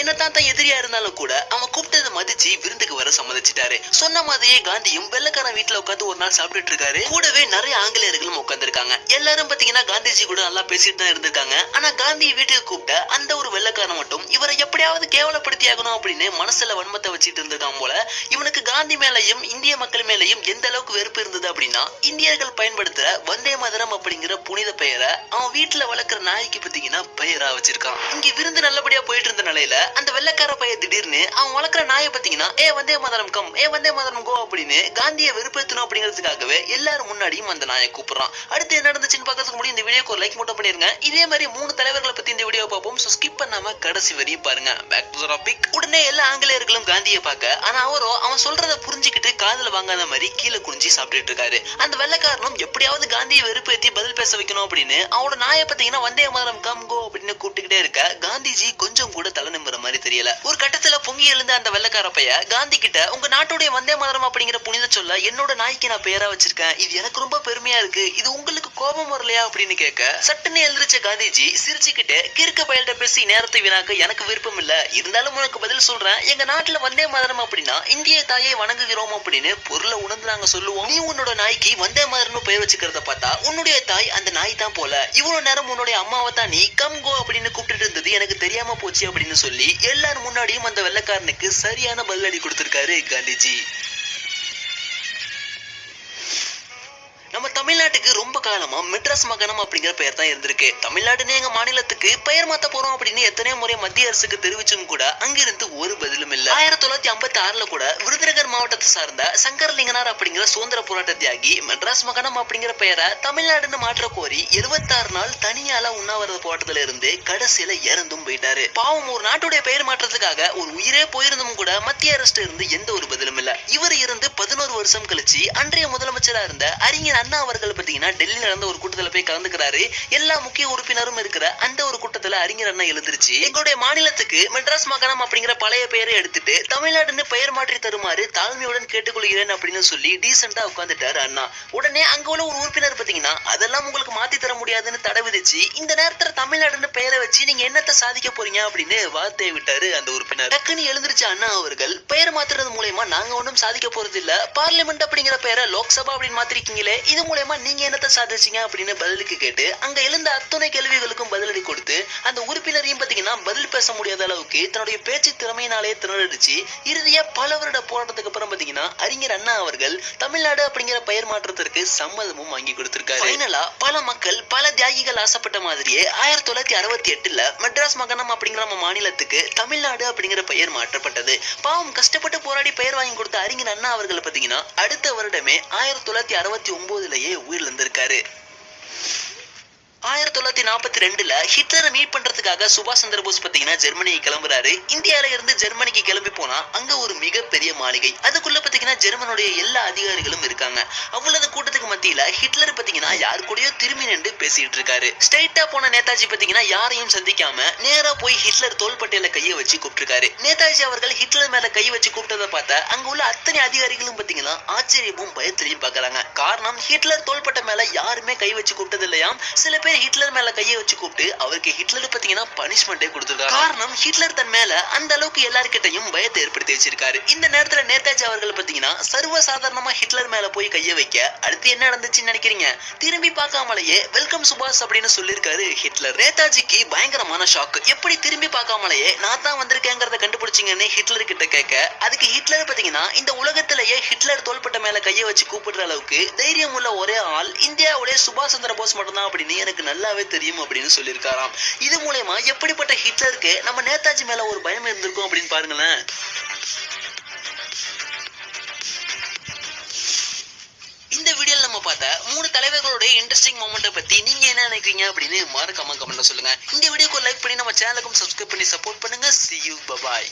என்னதான் தான் எதிரியா இருந்தாலும் கூட அவன் கூப்பிட்டதை மதிச்சு விருந்துக்கு வர சம்மதிச்சிட்டாரு. சொன்ன மாதிரியே காந்தியும் வெள்ளக்காரன் வீட்டுல உட்காந்து ஒரு நாள் சாப்பிட்டுட்டு இருக்காரு. கூடவே நிறைய ஆங்கிலேயர்களும் உட்கார்ந்து இருக்காங்க. எல்லாரும் பாத்தீங்கன்னா காந்திஜி கூட நல்லா பேசிட்டு தான் இருந்திருக்காங்க. ஆனா காந்தி வீட்டுக்கு கூப்பிட்ட அந்த ஒரு வெள்ளக்காரன் மட்டும் இவரை எப்படியாவது கேவலப்படுத்தி ஆகணும் அப்படின்னு மனசுல வன்மத்தை வச்சுட்டு இருந்திருக்கான் போல. இவனுக்கு காந்தி மேலையும் இந்திய மக்கள் மேலையும் எந்த அளவுக்கு வெறுப்பு இருந்தது அப்படின்னா, இந்தியர்கள் பயன்படுத்துற வந்தே மதரம் அப்படிங்கிற புனித பெயரை அவன் வீட்டுல வளர்க்கிற நாய்க்கு பாத்தீங்கன்னா பெயரா வச்சிருக்கான். இங்க விருந்து நல்லபடியா போயிட்டு இருந்த நிலையில அந்த வெள்ளக்கார பையன் திடீர்னு அவன் வளர்க்கிற நாயை பாத்தீங்கன்னா வந்தே மதரம் கம், வந்தே மதரம் கோ அப்படின்னு காந்தியை வெறுப்பேற்றணும் அப்படிங்கிறதுக்காகவே எல்லாரும் முன்னாடியும் அந்த நாயை கூப்பிடுறான். அடுத்து என்ன நடந்துச்சுன்னு பார்க்கறதுக்கு முன்னாடி இந்த வீடியோக்கு ஒரு லைக் மட்டும் பண்ணிருங்க. இதே மாதிரி 3 தலைவர்களை பத்தி இந்த வீடியோ பார்ப்போம். சோ ஸ்கிப் பண்ணாம கடைசி வரையும் பாருங்க. Back to the topic. உடனே எல்லா ஆங்கிலேயர்களும் காந்தியை பார்க்க, ஆனா அவரோ அவன் சொல்றதை புரிஞ்சுக்கிட்டு காதுல வாங்காத மாதிரி கீழே குனிஞ்சு சாப்பிட்டுட்டு இருக்காரு. அந்த வெள்ளக்காரனும் எப்படியாவது காந்தியை வெறுப்பேற்றி பதில் பேச வைக்கணும் அப்படின்னு அவனோட நாயை பாத்தீங்கன்னா வந்தே மதரம் கம் கோ அப்படின்னு கூப்பிட்டுக்கிட்டே இருக்க, காந்திஜி கொஞ்சம் கூட தலை நிமிர மாதிரி தெரியல. ஒரு கட்டத்துல பொங்கி எழுந்த அந்த வெள்ளக்கார பைய காந்தி கிட்ட, உங்க நாட்டுடைய வந்தே மதரம் அப்படிங்கிற புனித சொல்ல என்னோட நாய்க்கு நான் பேரா வச்சிருக்கேன், இது எனக்கு ரொம்ப பெருமையா இருக்கு, இது உங்களுக்கு கோபம் வரலையா அப்படின்னு கேட்க, சட்டுன்னு எழுந்திருச்ச காந்திஜி சிரிச்சுக்கிட்டு, கிறுக்க பயல்கிட்ட பேசி நேரத்தை வீணாக்க எனக்கு விருப்பம் இல்ல, இருந்தாலும் உனக்கு பதில் சொல்றேன், எங்க நாட்டுல வந்தே மதரம் அப்படின்னா இந்திய தாயை வணங்குகிறோம் அப்படின்னு பொருளை உணர்ந்து நாங்க சொல்லுவோம். நீ உன்னோட நாய்க்கு வந்தே மதரம்னு பெயர் வச்சுக்கிறத பார்த்தா உன்னுடைய தாய் அந்த நாய் தான் போல, இவ்வளவு நேரம் உன்னுடைய அம்மாவை தான் நீ கம் கோ அப்படின்னு கூப்பிட்டு இருந்தது எனக்கு தெரியாம போச்சு அப்படின்னு சொல்லி எல்லாரும் முன்னாடியும் அந்த வெள்ளக்காரனுக்கு சரியான பதிலடி கொடுத்திருக்காரு காந்திஜி. நம்ம தமிழ்நாட்டுக்கு ரொம்ப காலமா மெட்ராஸ் மகனம் அப்படிங்கிற பெயர் தான் இருந்திருக்கு. தமிழ்நாடுன்னு எங்க மாநிலத்துக்கு பெயர் மாத்த போறோம் அப்படின்னு எத்தனையோ முறை மத்திய அரசுக்கு தெரிவிச்சும் கூட அங்கிருந்து ஒரு பதிலும் இல்ல. 1956 கூட விருதுநகர் மாவட்டத்தை சார்ந்த சங்கரலிங்கனார் அப்படிங்கிற சுதந்திர போராட்ட தியாகி மெட்ராஸ் மகனம் அப்படிங்கிற பெயரை தமிழ்நாடுன்னு மாற்ற கோரி 76 நாள் தனியால உண்ணாவிரத போராட்டத்துல இருந்து கடைசியில இறந்தும் போயிட்டாரு. பாவம், ஒரு நாட்டுடைய பெயர் மாற்றத்துக்காக ஒரு உயிரே போயிருந்தும் கூட மத்திய அரசு இருந்து எந்த ஒரு பதிலும் இல்ல. இவர் இருந்து 11 வருஷம் கழிச்சு அன்றைய முதலமைச்சரா இருந்த அறிஞர் அண்ணா அவர்கள் பாத்தீங்கன்னா டெல்லியில நடந்த ஒரு கூட்டத்துல போய் கலந்துக்கிறாரு. எல்லா முக்கிய உறுப்பினரும் இருக்கிற அந்த ஒரு கூட்டத்துல அறிஞர் அண்ணா எழுந்திருச்சு, எங்களுடைய மாநிலத்துக்கு மெட்ராஸ் மாகாணம் அப்படிங்கிற பழைய பெயரை எடுத்துட்டு தமிழ்நாடுன்னு பெயர் மாற்றி தருமாறு தாழ்மையுடன் கேட்டுக்கொள்கிறேன் அப்படின்னு சொல்லி டீசெண்டா உட்கார்ந்துட்டாரு அண்ணா. உடனே அங்க உள்ள ஒரு உறுப்பினர் பாத்தீங்கன்னா அதெல்லாம் உங்களுக்கு மாத்தி தர முடியாதுன்னு தடை விதிச்சு, இந்த நேரத்துல தமிழ்நாடுன்னு பெயரை வச்சு நீங்க என்னத்தை சாதிக்க போறீங்க அப்படின்னு வார்த்தையை விட்டாரு அந்த உறுப்பினர். டக்குன்னு எழுந்திருச்ச அண்ணா அவர்கள், பெயர் மாத்துறது மூலமா நாங்க ஒன்றும் சாதிக்க போறது இல்ல, பார்லிமெண்ட் அப்படிங்கிற பெயரை லோக்சபா அப்படின்னு மாத்திருக்கீங்களே, இது மூலமா நீங்க என்னத்தை சாதிச்சீங்க அப்படின்னு பதிலுக்கு கேட்டு அங்க எழுந்த அத்தனை கேள்விகளுக்கும் பதிலடி கொடுத்து அந்த உறுப்பினரையும் பாத்தீங்கன்னா பதில் பேச முடியாத அளவுக்கு தன்னுடைய பேச்சு திறமையினாலே திணறடிச்சு இறுதியா பல வருட போராட்டத்துக்கு அப்புறம் பாத்தீங்கன்னா அறிஞர் அண்ணா அவர்கள் தமிழ்நாடு அப்படிங்கிற பெயர் மாற்றத்திற்கு சம்மதமும் வாங்கி கொடுத்திருக்காரு. ஃபைனலா பல மக்கள் பல தியாகிகள் ஆசைப்பட்ட மாதிரியே 1968 மெட்ராஸ் மகனம் அப்படிங்கிற நம்ம மாநிலத்துக்கு தமிழ்நாடு அப்படிங்கிற பெயர் மாற்றப்பட்டது. பாவம், கஷ்டப்பட்டு போராடி பெயர் வாங்கி கொடுத்த அறிஞர் அண்ணா அவர்கள் பாத்தீங்கன்னா அடுத்த வருடமே 1969 உயிர் இருந்திருக்காரு. 1942 ஹிட்லரை மீட் பண்றதுக்காக சுபாஷ் சந்திர போஸ் பாத்தீங்கன்னா ஜெர்மனிக்கு கிளம்புறாரு. இந்தியால இருந்து ஜெர்மனிக்கு கிளம்பி போனா அங்க ஒரு மிகப்பெரிய மாளிகை, அதுக்குள்ள பாத்தீங்கன்னா ஜெர்மனுடைய எல்லா அதிகாரிகளும் இருக்காங்க. அவ்வளவு கூட்டத்துக்கு மத்தியில ஹிட்லர் பாத்தீங்கன்னா யாரு கூடயோ திரும்பி நின்று பேசிட்டு இருக்காரு. ஸ்ட்ரைட்டா போன நேதாஜி பாத்தீங்கன்னா யாரையும் சந்திக்காம நேரா போய் ஹிட்லர் தோள்பட்டையில கையை வச்சு கூப்பிட்டுருக்காரு. நேதாஜி அவர்கள் ஹிட்லர் மேல கை வச்சு கூப்பிட்டதை பார்த்த அங்க உள்ள அத்தனை அதிகாரிகளும் பாத்தீங்கன்னா ஆச்சரியமும் பயத்திலையும் பாக்குறாங்க. காரணம், ஹிட்லர் தோள்பட்டை மேல யாருமே கை வச்சு கூப்பிட்டது இல்லையாம். சில பேர் ஹிட்லர் மேல கையை வச்சு கூப்பிட்டு அவருக்கு ஹிட்லர் பாத்தீங்கன்னா பனிஷ்மெண்டே கொடுத்திருக்காரு. காரணம், ஹிட்லர் தன் மேல அந்த அளவுக்கு எல்லார்கிட்டையும் பயத்தை ஏற்படுத்தி வச்சிருக்காரு. இந்த நேரத்துல நேதாஜி அவர்கள் பாத்தீங்கன்னா சர்வ சாதாரணமா ஹிட்லர் மேல போய் கையை வைக்க அடுத்து என்ன நடந்துச்சுன்னு நினைக்கிறீங்க? திரும்பி பார்க்காமலேயே வெல்கம் சுபாஷ் அப்படின்னு சொல்லிருக்காரு ஹிட்லர். நேதாஜிக்கு பயங்கரமான ஷாக். எப்படி திரும்பி பார்க்காமலேயே நான் தான் வந்திருக்கேங்கிறத கண்டுபிடிச்சிங்கன்னு ஹிட்லர் கிட்ட கேட்க, அதுக்கு ஹிட்லர் பாத்தீங்கன்னா இந்த உலகத்திலேயே ஹிட்லர் தோள்பட்ட மேல கையை வச்சு கூப்பிடுற அளவுக்கு தைரியம் உள்ள ஒரே ஆள் இந்தியாவுடைய சுபாஷ் சந்திர போஸ் மட்டும்தான் அப்படின்னு எனக்கு நல்லாவே தெரியும் அப்படின்னு சொல்லியிருக்காராம். இது மூலமா எப்படிப்பட்ட ஹிட்லருக்கு நம்ம நேதாஜி மேல ஒரு பயம் இருந்திருக்கும் அப்படின்னு பாருங்களேன். இந்த வீடியோல நம்ம பார்த்த 3 தலைவர்களுடைய இன்ட்ரெஸ்டிங் மொமெண்ட்டை பத்தி நீங்க என்ன நினைக்கிறீங்க அப்படின்னு மறக்காம கமெண்ட்ல சொல்லுங்க. இந்த வீடியோக்கு லைக் பண்ணி நம்ம சேனலுக்கும் சப்ஸ்கிரைப் பண்ணி சப்போர்ட் பண்ணுங்க. See you, bye bye.